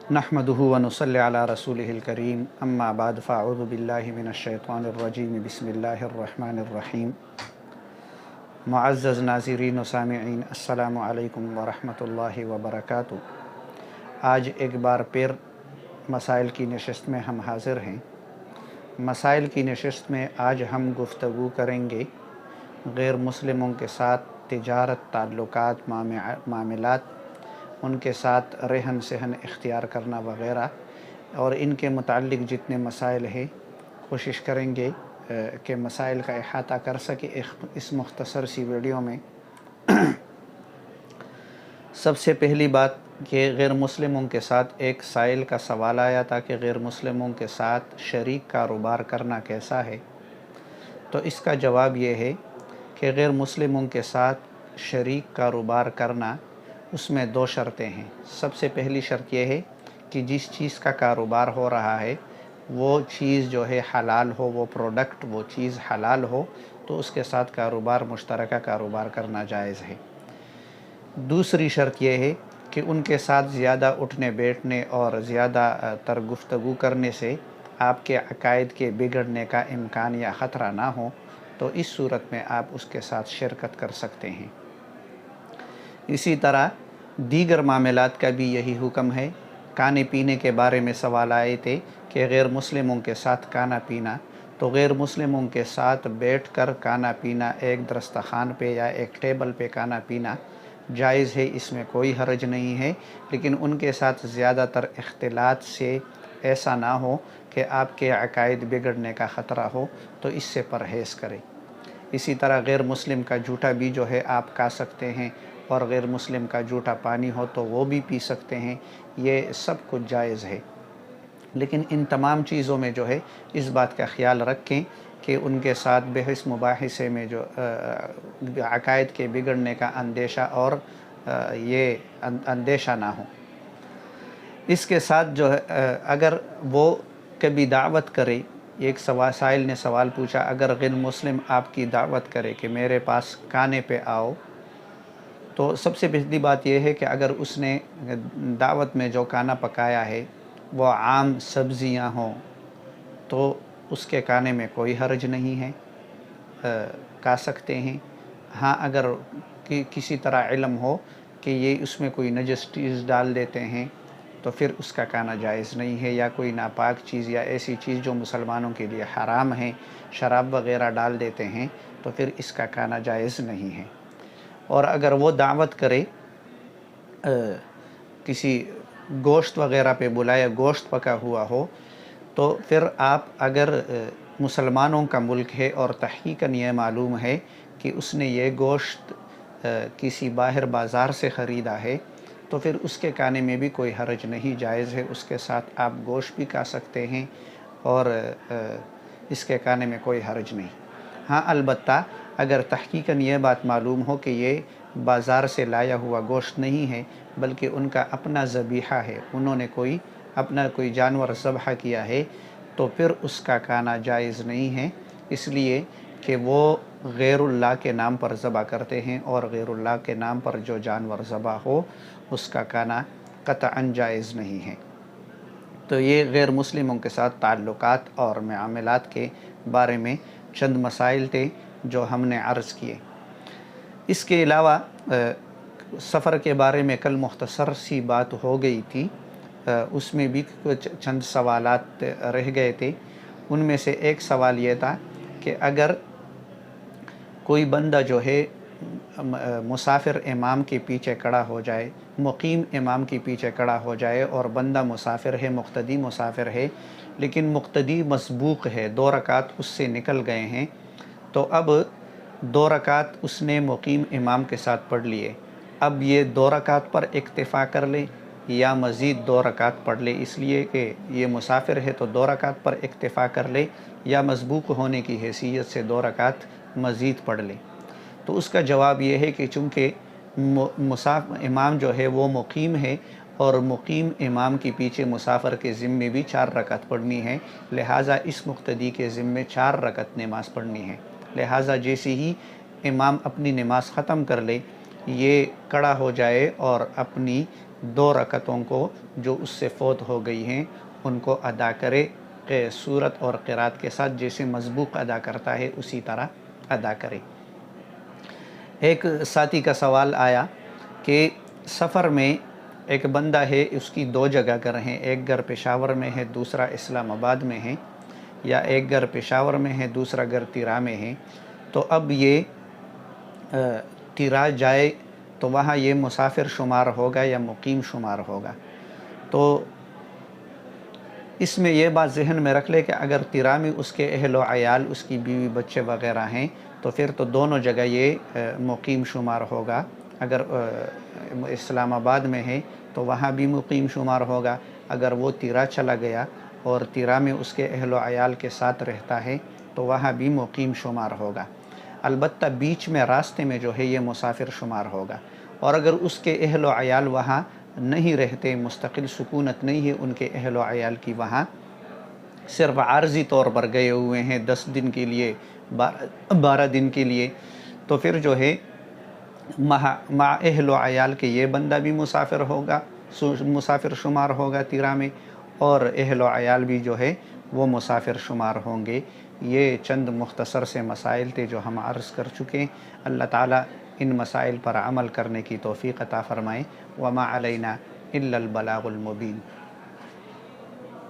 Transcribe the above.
नहमदुहु व नुसल्ली अला रसूलिहिल करीम अम्मा बाद फ़अऊज़ु बिल्लाहि मिनश शैतानिर रजीम बिस्मिल्लाहिर रहमानिर रहीम। मुअज़्ज़ज़ नाज़रीन व सामिईन, अस्सलामु अलैकुम व रहमतुल्लाहि व बरकातुहू। आज एक बार फिर मसाइल की नशिस्त में हम हाज़िर हैं। मसाइल की नशिस्त में आज हम गुफ्तगू करेंगे गैर मुस्लिमों के साथ तिजारत, ताल्लुकात, मामलात, उनके साथ रहन सहन इख्तियार करना वग़ैरह, और इनके मुताल्लिक़ जितने मसाइल हैं कोशिश करेंगे कि मसाइल का इहाता कर सके इस मुख्तसर सी वीडियो में। सबसे पहली बात कि गैर मुस्लिमों के साथ एक साइल का सवाल आया था कि गैर मुस्लिमों के साथ शरीक कारोबार करना कैसा है। तो इसका जवाब ये है कि गैर मुस्लिमों के साथ शरीक कारोबार करना, उसमें दो शर्तें हैं। सबसे पहली शर्त यह है कि जिस चीज़ का कारोबार हो रहा है वो चीज़ जो है हलाल हो, वो प्रोडक्ट, वो चीज़ हलाल हो, तो उसके साथ कारोबार, मुश्तरका कारोबार करना जायज़ है। दूसरी शर्त यह है कि उनके साथ ज़्यादा उठने बैठने और ज़्यादा तर गुफ्तगू करने से आपके अकायद के बिगड़ने का इम्कान या ख़तरा ना हो, तो इस सूरत में आप उसके साथ शिरकत कर सकते हैं। इसी तरह दीगर मामलात का भी यही हुक्म है। खाने पीने के बारे में सवाल आए थे कि गैर मुस्लिमों के साथ खाना पीना, तो गैर मुस्लिमों के साथ बैठकर खाना पीना, एक दस्तरखान पे या एक टेबल पे खाना पीना जायज़ है, इसमें कोई हर्ज नहीं है। लेकिन उनके साथ ज़्यादातर इख्तिलात से ऐसा ना हो कि आपके अकायद बिगड़ने का ख़तरा हो, तो इससे परहेज़ करें। इसी तरह गैर मुस्लिम का जूठा भी जो है आप खा सकते हैं, और गैर मुस्लिम का जूठा पानी हो तो वो भी पी सकते हैं। ये सब कुछ जायज़ है। लेकिन इन तमाम चीज़ों में जो है इस बात का ख़्याल रखें कि उनके साथ बहस मुबाहिसे में जो अकायद के बिगड़ने का अंदेशा और ये अंदेशा ना हो। इसके साथ जो है अगर वो कभी दावत करे, एक साइल ने सवाल पूछा, अगर गैर मुस्लिम आपकी दावत करे कि मेरे पास खाने पे आओ, तो सबसे पहली बात यह है कि अगर उसने दावत में जो खाना पकाया है वो आम सब्ज़ियाँ हों तो उसके खाने में कोई हर्ज नहीं है, खा सकते हैं। हाँ, अगर किसी तरह इल्म हो कि ये उसमें कोई नजस चीज़ डाल देते हैं तो फिर उसका खाना जायज़ नहीं है, या कोई नापाक चीज़ या ऐसी चीज़ जो मुसलमानों के लिए हराम है, शराब वग़ैरह डाल देते हैं, तो फिर इसका खाना जायज़ नहीं है। और अगर वो दावत करे किसी गोश्त वग़ैरह पे बुलाए, गोश्त पका हुआ हो, तो फिर आप अगर मुसलमानों का मुल्क है और तहक़ीक़न ये मालूम है कि उसने ये गोश्त किसी बाहर बाज़ार से ख़रीदा है, तो फिर उसके खाने में भी कोई हर्ज नहीं, जायज़ है। उसके साथ आप गोश्त भी खा सकते हैं और इसके खाने में कोई हर्ज नहीं। हाँ, अलबत्ता अगर तहक़ीक़न ये बात मालूम हो कि ये बाज़ार से लाया हुआ गोश्त नहीं है बल्कि उनका अपना ज़बीहा है, उन्होंने अपना कोई जानवर ज़बह किया है, तो फिर उसका खाना जायज़ नहीं है, इसलिए कि वो गैरुल्लाह के नाम पर ज़बह करते हैं, और गैरुल्लाह के नाम पर जो जानवर ज़बह हो उसका खाना क़तअन जायज़ नहीं है। तो ये गैर मुस्लिमों के साथ ताल्लुकात और मामलात के बारे में चंद मसाइल थे जो हमने अर्ज़ किए। इसके अलावा सफ़र के बारे में कल मुख्तसर सी बात हो गई थी, उसमें भी कुछ चंद सवालात रह गए थे। उनमें से एक सवाल ये था कि अगर कोई बंदा जो है मुसाफिर इमाम के पीछे खड़ा हो जाए, मुकीम इमाम के पीछे खड़ा हो जाए, और बंदा मुसाफिर है, मुक़्तदी मुसाफिर है, लेकिन मुक़्तदी मसबूक है, 2 रकात उससे निकल गए हैं, तो अब 2 रकात उसने मुकीम इमाम के साथ पढ़ लिए। अब ये 2 रकात पर इक्तिफ़ा कर ले या मज़ीद 2 रकात पढ़ ले, इसलिए कि ये मुसाफिर है तो 2 रकात पर इक्तिफ़ा कर ले, या मसबूक होने की हैसियत से 2 रकात मज़ीद पढ़ ले। तो उसका जवाब ये है कि चूँकि इमाम जो है वो मुकीम है और मुकीम इमाम के पीछे मुसाफिर के ज़िम्मे भी 4 रकात पढ़नी है, लिहाजा इस मुक़्तदी के ज़िम्मे 4 रकात नमाज़ पढ़नी है। लिहाजा जैसे ही इमाम अपनी नमाज़ ख़त्म कर ले, ये खड़ा हो जाए और अपनी 2 رکعتوں کو جو اس سے فوت ہو گئی ہیں ان کو ادا کرے کہ صورت اور قرات کے ساتھ جیسے مسبوق ادا کرتا ہے اسی طرح ادا کرے۔ ایک ساتھی کا سوال آیا کہ سفر میں ایک بندہ ہے، اس کی 2 جگہ گھر ہیں، ایک گھر پشاور میں ہے دوسرا اسلام آباد میں ہے، یا ایک گھر پشاور میں ہے دوسرا گھر تیرا میں ہے، تو اب یہ تیرا جائے تو وہاں یہ مسافر شمار ہوگا یا مقیم شمار ہوگا؟ تو اس میں یہ بات ذہن میں رکھ لے کہ اگر تیرا میں اس کے اہل و عیال، اس کی بیوی بچے وغیرہ ہیں تو پھر تو دونوں جگہ یہ مقیم شمار ہوگا۔ اگر اسلام آباد میں ہے تو وہاں بھی مقیم شمار ہوگا۔ اگر وہ تیرا چلا گیا اور تیرا میں اس کے اہل و عیال کے ساتھ رہتا ہے تو وہاں بھی مقیم شمار ہوگا، البتہ بیچ میں راستے میں جو ہے یہ مسافر شمار ہوگا۔ اور اگر اس کے اہل و عیال وہاں نہیں رہتے، مستقل سکونت نہیں ہے ان کے اہل و عیال کی وہاں، صرف عارضی طور پر گئے ہوئے ہیں 10 دن کے لیے، 12 دن کے لیے، تو پھر جو ہے مع اہل و عیال کے یہ بندہ بھی مسافر ہوگا، مسافر شمار ہوگا تیرا میں، اور اہل و عیال بھی جو ہے وہ مسافر شمار ہوں گے۔ یہ چند مختصر سے مسائل تھے جو ہم عرض کر چکے ہیں۔ اللہ تعالیٰ ان مسائل پر عمل کرنے کی توفیق عطا فرمائے۔ وما علینا الا البلاغ المبین۔